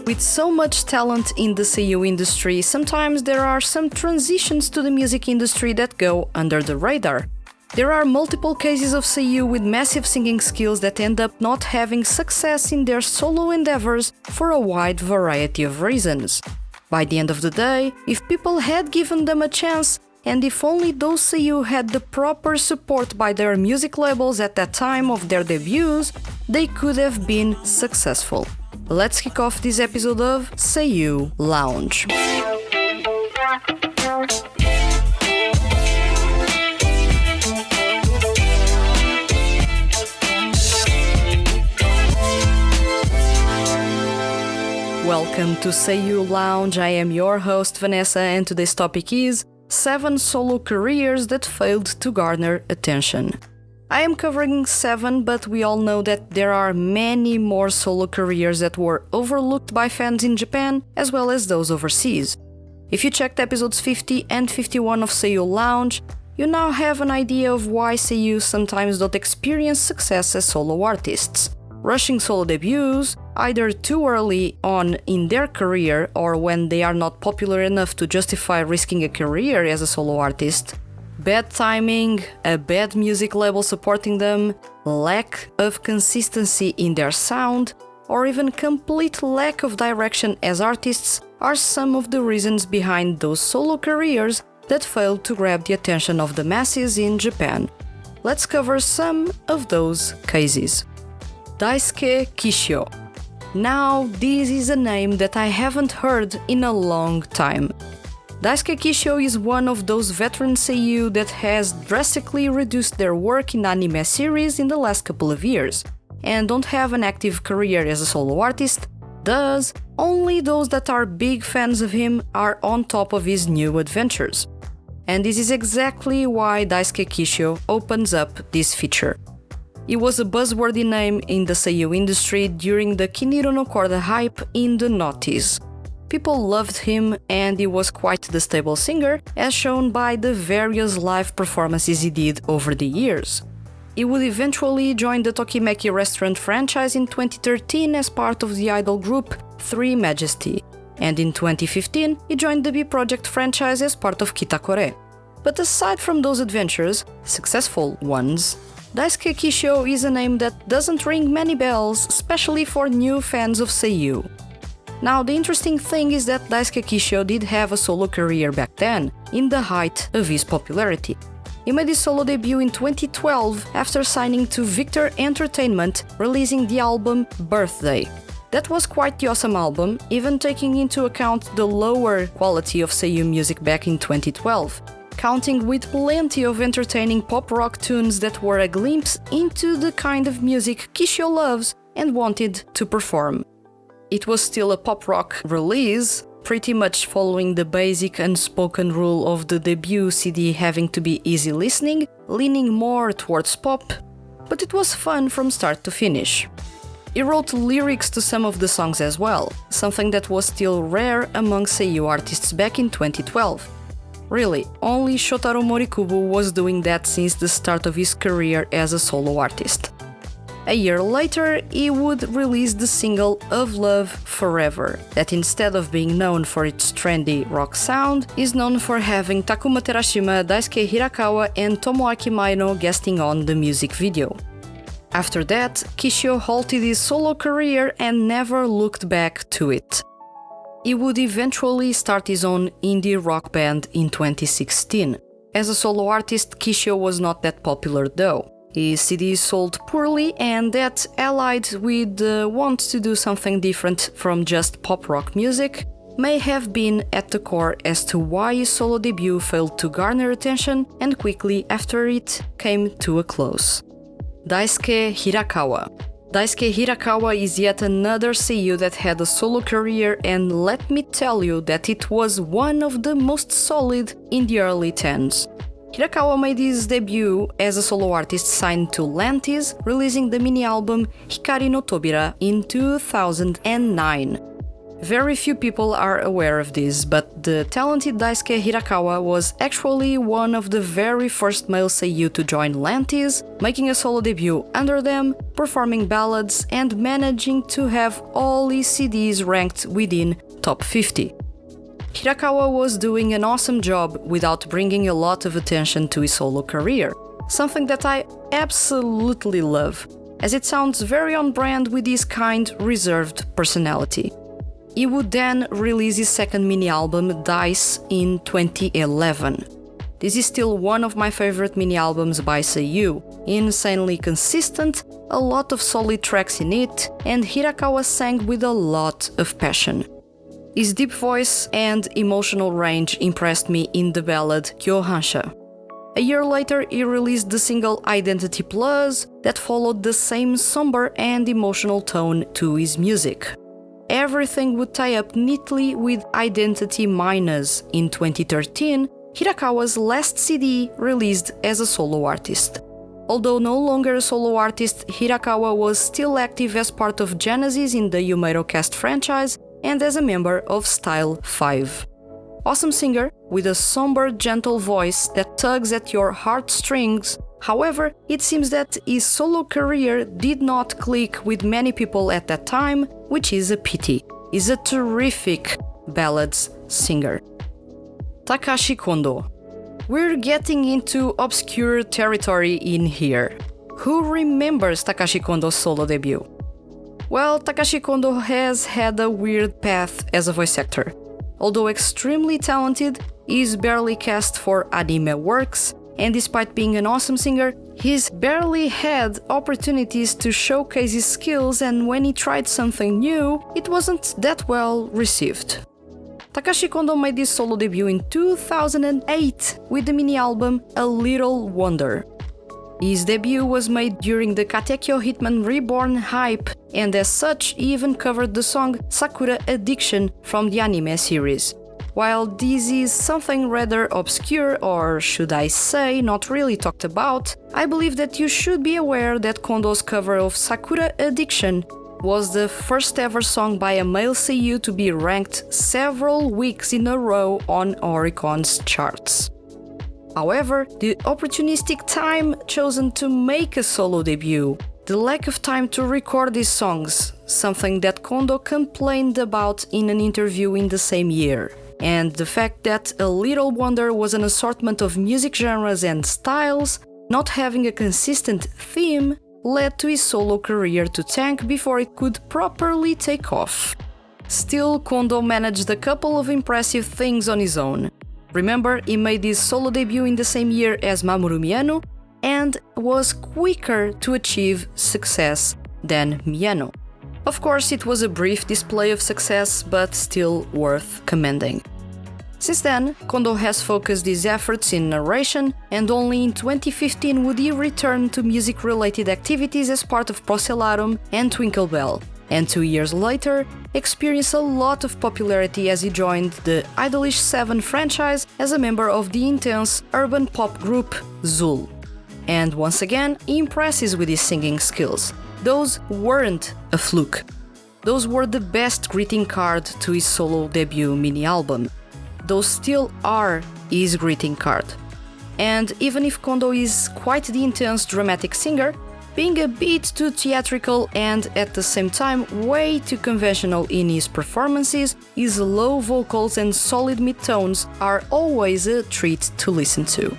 With so much talent in the seiyuu industry, sometimes there are some transitions to the music industry that go under the radar. There are multiple cases of seiyuu with massive singing skills that end up not having success in their solo endeavors for a wide variety of reasons. By the end of the day, if people had given them a chance, and if only those seiyuu had the proper support by their music labels at that time of their debuts, they could have been successful. Let's kick off this episode of Seiyuu Lounge. Welcome to Seiyuu Lounge. I am your host Vanessa, and today's topic is 7 solo careers that failed to garner attention. I am covering 7, but we all know that there are many more solo careers that were overlooked by fans in Japan, as well as those overseas. If you checked episodes 50 and 51 of Seiyuu Lounge, you now have an idea of why seiyuu sometimes don't experience success as solo artists. Rushing solo debuts, either too early on in their career or when they are not popular enough to justify risking a career as a solo artist, bad timing, a bad music label supporting them, lack of consistency in their sound, or even complete lack of direction as artists are some of the reasons behind those solo careers that failed to grab the attention of the masses in Japan. Let's cover some of those cases. Daisuke Kishio. Now, this is a name that I haven't heard in a long time. Daisuke Kishio is one of those veteran seiyuu that has drastically reduced their work in anime series in the last couple of years, and don't have an active career as a solo artist. Thus, only those that are big fans of him are on top of his new adventures. And this is exactly why Daisuke Kishio opens up this feature. He was a buzzworthy name in the seiyuu industry during the Kiniro no Korda hype in the noughties. People loved him, and he was quite the stable singer, as shown by the various live performances he did over the years. He would eventually join the Tokimeki restaurant franchise in 2013 as part of the idol group Three Majesty, and in 2015 he joined the B-Project franchise as part of Kitakore. But aside from those adventures, successful ones, Daisuke Kishio is a name that doesn't ring many bells, especially for new fans of seiyuu. Now, the interesting thing is that Daisuke Kishio did have a solo career back then, in the height of his popularity. He made his solo debut in 2012 after signing to Victor Entertainment, releasing the album Birthday. That was quite the awesome album, even taking into account the lower quality of seiyuu music back in 2012, counting with plenty of entertaining pop-rock tunes that were a glimpse into the kind of music Kishio loves and wanted to perform. It was still a pop-rock release, pretty much following the basic unspoken rule of the debut CD having to be easy listening, leaning more towards pop, but it was fun from start to finish. He wrote lyrics to some of the songs as well, something that was still rare among seiyuu artists back in 2012. Really, only Shotaro Morikubo was doing that since the start of his career as a solo artist. A year later, he would release the single Of Love Forever, that instead of being known for its trendy rock sound, is known for having Takuma Terashima, Daisuke Hirakawa and Tomoaki Maino guesting on the music video. After that, Kishio halted his solo career and never looked back to it. He would eventually start his own indie rock band in 2016. As a solo artist, Kishio was not that popular though. His CDs sold poorly, and that, allied with the want to do something different from just pop-rock music, may have been at the core as to why his solo debut failed to garner attention and quickly after it came to a close. Daisuke Hirakawa. Daisuke Hirakawa is yet another seiyuu that had a solo career, and let me tell you that it was one of the most solid in the early 10s. Hirakawa made his debut as a solo artist signed to Lantis, releasing the mini-album Hikari no Tobira in 2009. Very few people are aware of this, but the talented Daisuke Hirakawa was actually one of the very first male seiyuu to join Lantis, making a solo debut under them, performing ballads, and managing to have all his CDs ranked within top 50. Hirakawa was doing an awesome job without bringing a lot of attention to his solo career, something that I absolutely love, as it sounds very on brand with his kind, reserved personality. He would then release his second mini-album, Dice, in 2011. This is still one of my favorite mini-albums by seiyuu, insanely consistent, a lot of solid tracks in it, and Hirakawa sang with a lot of passion. His deep voice and emotional range impressed me in the ballad Kyohansha. A year later, he released the single Identity Plus that followed the same somber and emotional tone to his music. Everything would tie up neatly with Identity Minus in 2013, Hirakawa's last CD released as a solo artist. Although no longer a solo artist, Hirakawa was still active as part of Genesis in the Yumero Cast franchise and as a member of Style 5. Awesome singer with a somber, gentle voice that tugs at your heartstrings. However, it seems that his solo career did not click with many people at that time, which is a pity. He's a terrific ballads singer. Takashi Kondo. We're getting into obscure territory in here. Who remembers Takashi Kondo's solo debut? Well, Takashi Kondo has had a weird path as a voice actor. Although extremely talented, he's barely cast for anime works, and despite being an awesome singer, he's barely had opportunities to showcase his skills, and when he tried something new, it wasn't that well received. Takashi Kondo made his solo debut in 2008 with the mini-album A Little Wonder. His debut was made during the Katekyo Hitman Reborn hype, and as such, he even covered the song Sakura Addiction from the anime series. While this is something rather obscure, or should I say not really talked about, I believe that you should be aware that Kondo's cover of Sakura Addiction was the first ever song by a male seiyuu to be ranked several weeks in a row on Oricon's charts. However, the opportunistic time chosen to make a solo debut, the lack of time to record these songs, something that Kondo complained about in an interview in the same year, and the fact that A Little Wonder was an assortment of music genres and styles, not having a consistent theme, led to his solo career to tank before it could properly take off. Still, Kondo managed a couple of impressive things on his own. Remember, he made his solo debut in the same year as Mamoru Miyano and was quicker to achieve success than Miyano. Of course, it was a brief display of success, but still worth commending. Since then, Kondo has focused his efforts in narration, and only in 2015 would he return to music-related activities as part of Procellarum and Twinkle Bell, and 2 years later, experienced a lot of popularity as he joined the Idolish 7 franchise as a member of the intense urban pop group ZUL. And once again, he impresses with his singing skills. Those weren't a fluke. Those were the best greeting card to his solo debut mini-album. Those still are his greeting card. And even if Kondo is quite the intense dramatic singer, being a bit too theatrical and at the same time way too conventional in his performances, his low vocals and solid mid-tones are always a treat to listen to.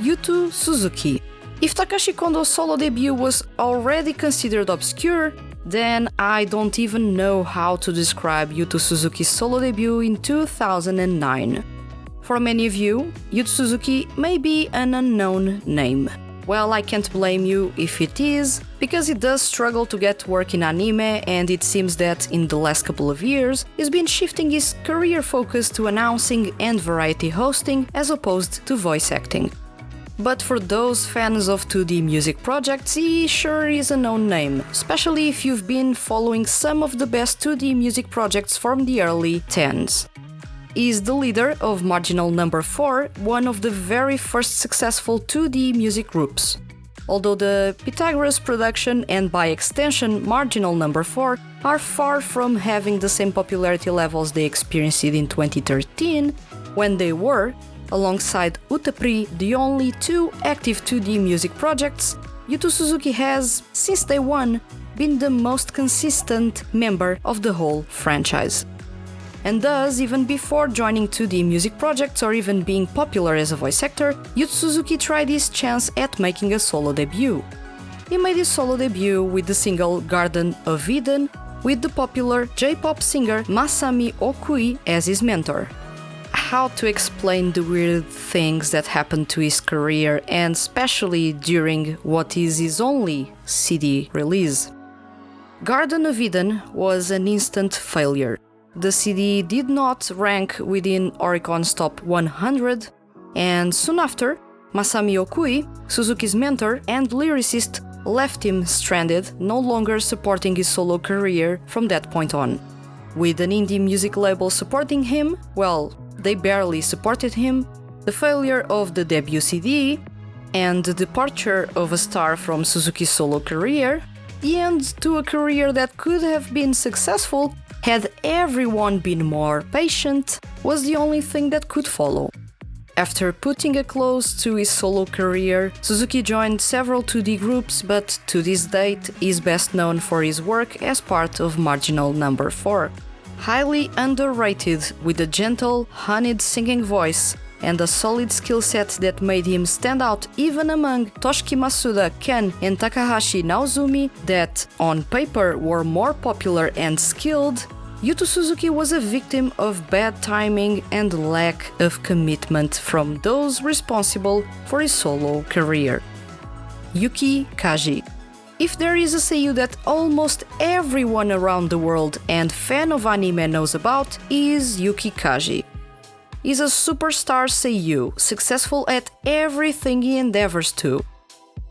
Yuto Suzuki. If Takashi Kondo's solo debut was already considered obscure, then I don't even know how to describe Yuto Suzuki's solo debut in 2009. For many of you, Yuto Suzuki may be an unknown name. Well, I can't blame you if it is, because he does struggle to get work in anime, and it seems that in the last couple of years, he's been shifting his career focus to announcing and variety hosting as opposed to voice acting. But for those fans of 2D music projects, he sure is a known name, especially if you've been following some of the best 2D music projects from the early 10s. He is the leader of Marginal Number 4, one of the very first successful 2D music groups. Although the Pythagoras production and by extension Marginal Number 4 are far from having the same popularity levels they experienced in 2013, when they were, alongside Utapri, the only two active 2D music projects. Yuto Suzuki has, since day one, been the most consistent member of the whole franchise. And thus, even before joining 2D music projects or even being popular as a voice actor, Yuto Suzuki tried his chance at making a solo debut. He made his solo debut with the single Garden of Eden, with the popular J-pop singer Masami Okui as his mentor. How to explain the weird things that happened to his career, and especially during what is his only CD release? Garden of Eden was an instant failure. The CD did not rank within Oricon's top 100, and soon after, Masami Okui, Suzuki's mentor and lyricist, left him stranded, no longer supporting his solo career from that point on. With an indie music label supporting him, well, they barely supported him, the failure of the debut CD, and the departure of a star from Suzuki's solo career, the end to a career that could have been successful had everyone been more patient, was the only thing that could follow. After putting a close to his solo career, Suzuki joined several 2D groups, but to this date is best known for his work as part of Marginal Number 4. Highly underrated, with a gentle, honeyed singing voice and a solid skill set that made him stand out even among Toshiki Masuda, Ken and Takahashi Naozumi, that on paper were more popular and skilled, Yuto Suzuki was a victim of bad timing and lack of commitment from those responsible for his solo career. Yuki Kaji. If there is a seiyuu that almost everyone around the world and fan of anime knows about, is Yuki Kaji. He's a superstar seiyuu, successful at everything he endeavors to.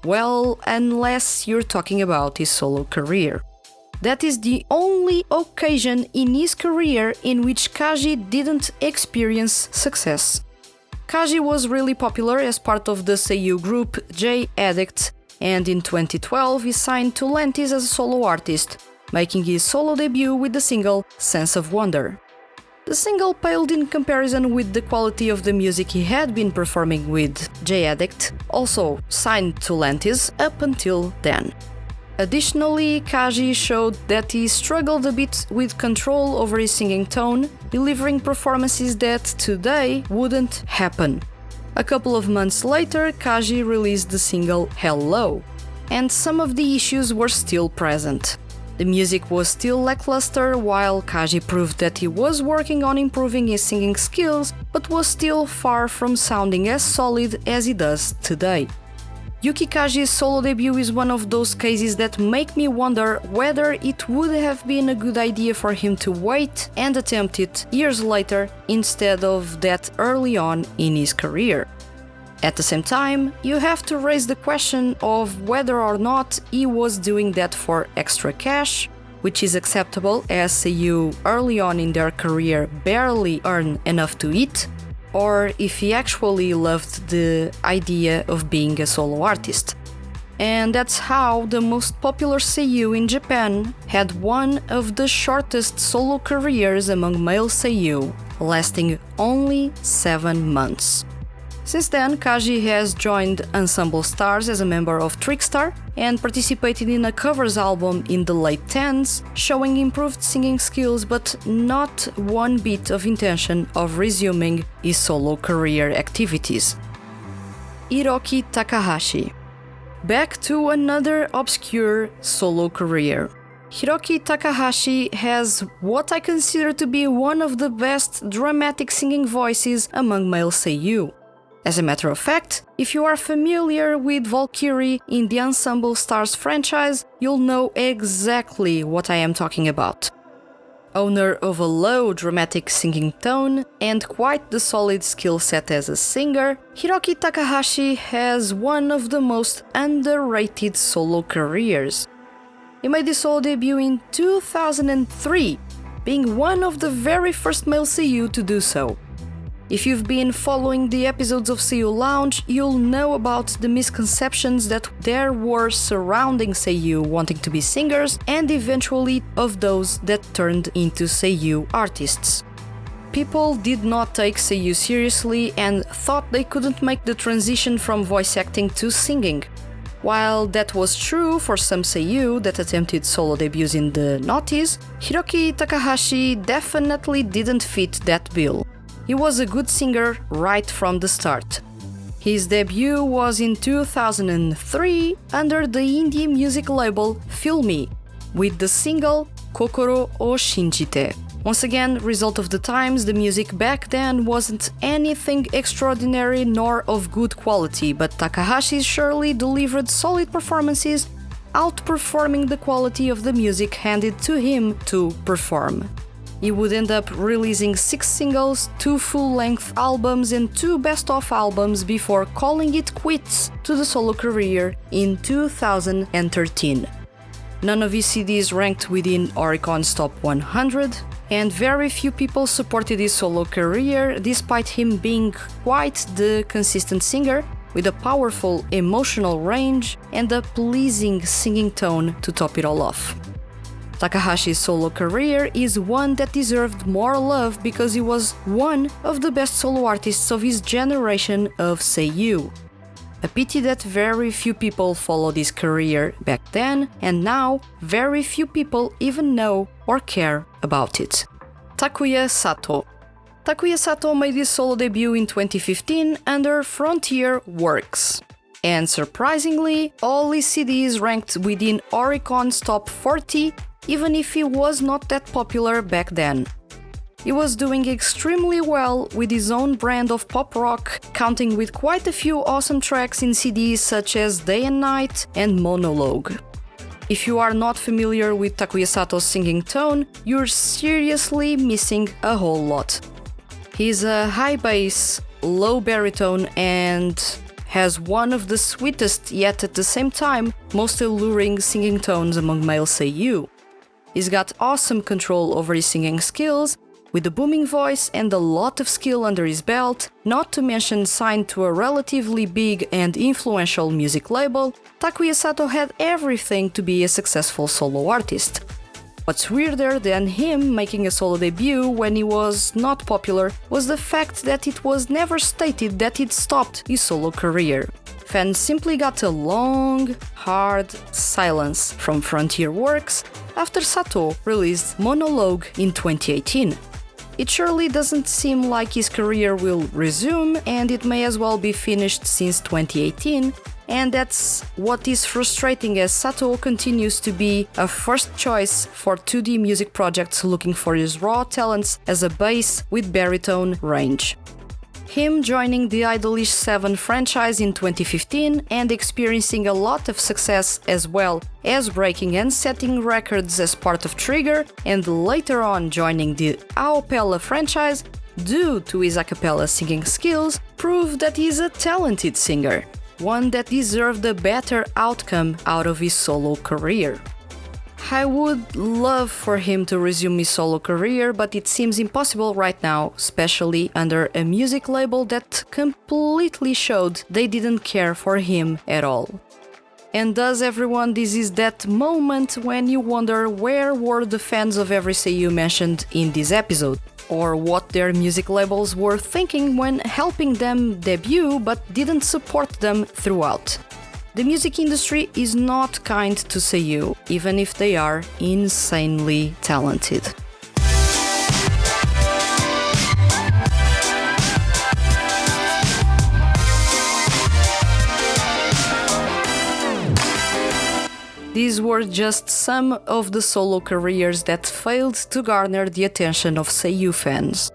Well, unless you're talking about his solo career. That is the only occasion in his career in which Kaji didn't experience success. Kaji was really popular as part of the seiyuu group J-Addict, and in 2012 he signed to Lantis as a solo artist, making his solo debut with the single Sense of Wonder. The single paled in comparison with the quality of the music he had been performing with J-Addict, also signed to Lantis up until then. Additionally, Kaji showed that he struggled a bit with control over his singing tone, delivering performances that today wouldn't happen. A couple of months later, Kaji released the single Hello, and some of the issues were still present. The music was still lackluster, while Kaji proved that he was working on improving his singing skills, but was still far from sounding as solid as he does today. Yuki Kaji's solo debut is one of those cases that make me wonder whether it would have been a good idea for him to wait and attempt it years later instead of that early on in his career. At the same time, you have to raise the question of whether or not he was doing that for extra cash, which is acceptable as seiyuu early on in their career barely earn enough to eat, or if he actually loved the idea of being a solo artist. And that's how the most popular seiyuu in Japan had one of the shortest solo careers among male seiyuu, lasting only 7 months. Since then, Kaji has joined Ensemble Stars as a member of Trickstar and participated in a covers album in the late 10s, showing improved singing skills but not one bit of intention of resuming his solo career activities. Hiroki Takahashi. Back to another obscure solo career. Hiroki Takahashi has what I consider to be one of the best dramatic singing voices among male seiyuu. As a matter of fact, if you are familiar with Valkyrie in the Ensemble Stars franchise, you'll know exactly what I am talking about. Owner of a low dramatic singing tone and quite the solid skill set as a singer, Hiroki Takahashi has one of the most underrated solo careers. He made his solo debut in 2003, being one of the very first male seiyuu to do so. If you've been following the episodes of Seiyu Lounge, you'll know about the misconceptions that there were surrounding Seiyu wanting to be singers and eventually of those that turned into Seiyu artists. People did not take Seiyu seriously and thought they couldn't make the transition from voice acting to singing. While that was true for some Seiyu that attempted solo debuts in the noughties, Hiroki Takahashi definitely didn't fit that bill. He was a good singer right from the start. His debut was in 2003 under the indie music label Filmi, with the single Kokoro o Shinjite. Once again, result of the times, the music back then wasn't anything extraordinary nor of good quality, but Takahashi surely delivered solid performances, outperforming the quality of the music handed to him to perform. He would end up releasing 6 singles, 2 full-length albums and 2 best-of albums before calling it quits to the solo career in 2013. None of his CDs ranked within Oricon's top 100, and very few people supported his solo career despite him being quite the consistent singer with a powerful emotional range and a pleasing singing tone to top it all off. Takahashi's solo career is one that deserved more love because he was one of the best solo artists of his generation of Seiyu. A pity that very few people followed his career back then, and now very few people even know or care about it. Takuya Sato. Takuya Sato made his solo debut in 2015 under Frontier Works. And surprisingly, all his CDs ranked within Oricon's top 40, even if he was not that popular back then. He was doing extremely well with his own brand of pop rock, counting with quite a few awesome tracks in CDs such as Day and Night and Monologue. If you are not familiar with Takuya Sato's singing tone, you're seriously missing a whole lot. He's a high bass, low baritone and has one of the sweetest yet at the same time most alluring singing tones among male Seiyu. He's got awesome control over his singing skills, with a booming voice and a lot of skill under his belt, not to mention signed to a relatively big and influential music label, Takuya Sato had everything to be a successful solo artist. What's weirder than him making a solo debut when he was not popular was the fact that it was never stated that he'd stopped his solo career. Fans simply got a long, hard silence from Frontier Works after Sato released Monologue in 2018. It surely doesn't seem like his career will resume, and it may as well be finished since 2018, and that's what is frustrating as Sato continues to be a first choice for 2D music projects looking for his raw talents as a bass with baritone range. Him joining the Idolish 7 franchise in 2015 and experiencing a lot of success as well as breaking and setting records as part of Trigger, and later on joining the Aopella franchise due to his a cappella singing skills, prove that he's a talented singer, one that deserved a better outcome out of his solo career. I would love for him to resume his solo career, but it seems impossible right now, especially under a music label that completely showed they didn't care for him at all. And thus everyone, this is that moment when you wonder where were the fans of every Seiyu mentioned in this episode, or what their music labels were thinking when helping them debut but didn't support them throughout. The music industry is not kind to Seiyu, even if they are insanely talented. These were just some of the solo careers that failed to garner the attention of Seiyu fans.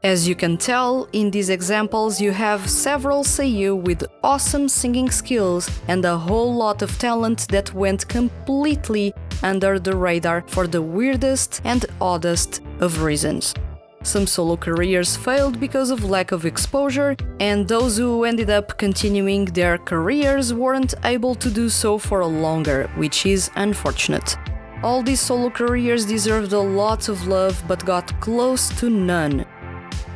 As you can tell, in these examples you have several Seiyu with awesome singing skills and a whole lot of talent that went completely under the radar for the weirdest and oddest of reasons. Some solo careers failed because of lack of exposure, and those who ended up continuing their careers weren't able to do so for longer, which is unfortunate. All these solo careers deserved a lot of love but got close to none.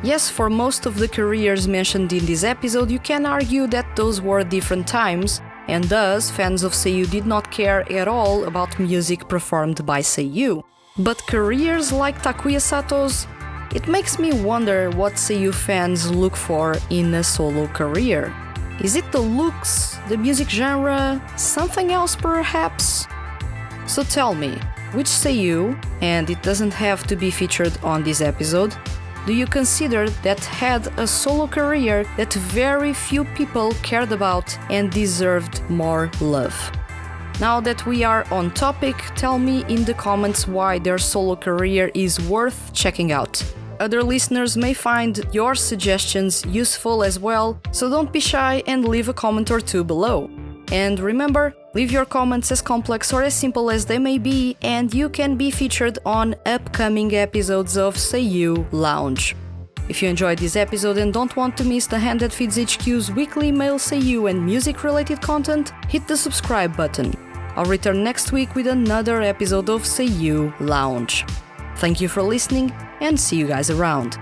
Yes, for most of the careers mentioned in this episode, you can argue that those were different times, and thus fans of Seiyu did not care at all about music performed by Seiyu. But careers like Takuya Sato's, it makes me wonder what Seiyu fans look for in a solo career. Is it the looks, the music genre, something else perhaps? So tell me, which Seiyu, and it doesn't have to be featured on this episode, do you consider that had a solo career that very few people cared about and deserved more love? Now that we are on topic, tell me in the comments why their solo career is worth checking out. Other listeners may find your suggestions useful as well, so don't be shy and leave a comment or two below. And remember, leave your comments as complex or as simple as they may be, and you can be featured on upcoming episodes of Seiyu Lounge. If you enjoyed this episode and don't want to miss the Hand That Feeds HQ's weekly mail Seiyu and music-related content, hit the subscribe button. I'll return next week with another episode of Seiyu Lounge. Thank you for listening, and see you guys around.